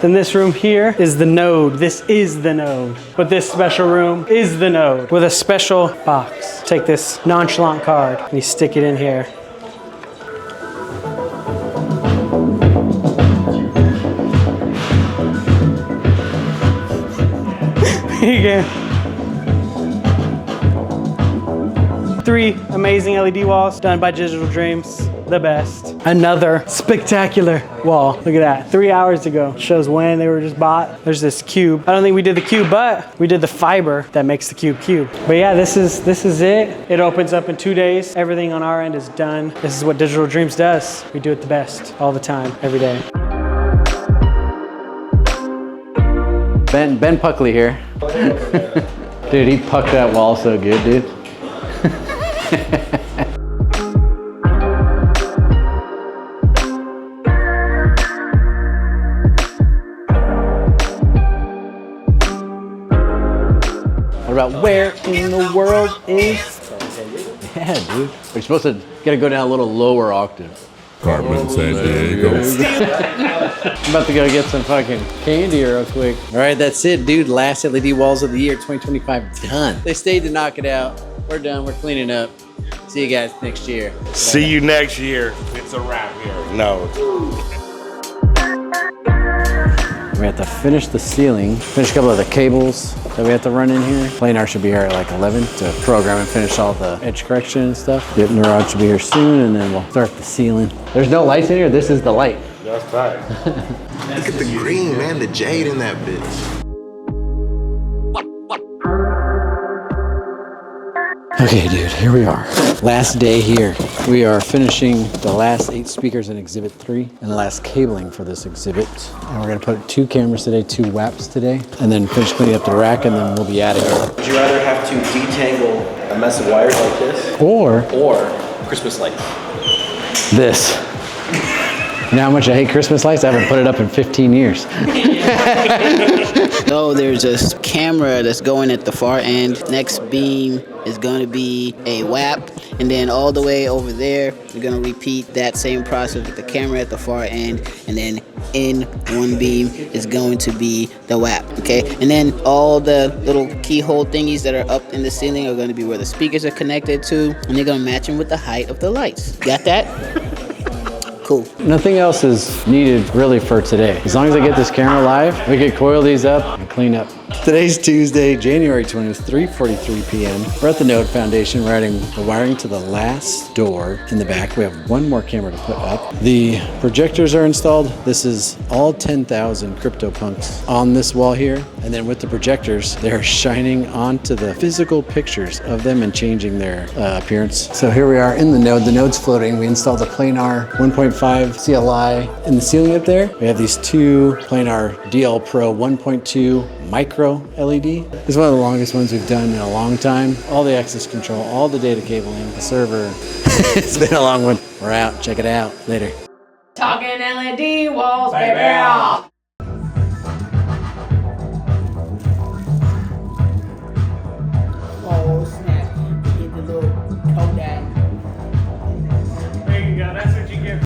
Then this room here is the node. This is the node. But this special room is the node with a special box. Take this nonchalant card and you stick it in here. Here you go. 3 amazing LED walls done by Digital Dreams. The best. Another spectacular wall. Look at that. 3 hours ago. Shows when they were just bought. There's this cube. I don't think we did the cube, but we did the fiber that makes the cube. But yeah, this is it. It opens up in 2 days. Everything on our end is done. This is what Digital Dreams does. We do it the best all the time, every day. Ben Puckley here. Dude, he pucked that wall so good, dude. What about where in the world is? Yeah, dude. We're supposed to gotta go down a little lower octave. Carmen San Diego. I'm about to go get some fucking candy real quick. All right, that's it, dude. Last LED walls of the year 2025 done. They stayed to knock it out. We're done. We're cleaning up. See you guys next year. See you next year. It's a wrap here. No. We have to finish the ceiling, finish a couple of the cables that we have to run in here. Planar should be here at like 11 to program and finish all the edge correction and stuff. Yep, Neurod should be here soon, and then we'll start the ceiling. There's no lights in here. This is the light. That's right. Look at the green, man, the jade in that bitch. Okay, dude, here we are. Last day here. We are finishing the last 8 speakers in Exhibit 3 and the last cabling for this exhibit. And we're gonna put 2 cameras today, 2 WAPs today, and then finish cleaning up the rack, and then we'll be out of here. Would you rather have to detangle a mess of wires like this? Or Christmas lights? this. You know how much I hate Christmas lights? I haven't put it up in 15 years. So there's a camera that's going at the far end. Next beam is going to be a WAP. And then all the way over there, we're going to repeat that same process with the camera at the far end. And then in one beam is going to be the WAP, okay? And then all the little keyhole thingies that are up in the ceiling are going to be where the speakers are connected to. And they're going to match them with the height of the lights. Got that? Cool. Nothing else is needed really for today. As long as I get this camera live, we can coil these up and clean up. Today's Tuesday, January 20th, 3:43 p.m. We're at the Node Foundation. We're adding the wiring to the last door in the back. We have one more camera to put up. The projectors are installed. This is all 10,000 CryptoPunks on this wall here. And then with the projectors, they're shining onto the physical pictures of them and changing their appearance. So here we are in the node. The node's floating. We installed a planar 1.5 CLI in the ceiling up there. We have these 2 planar DL Pro 1.2 micro LED. This is one of the longest ones we've done in a long time. All the access control, all the data cabling, the server. It's been a long one. We're out. Check it out. Later. Talking LED walls, baby.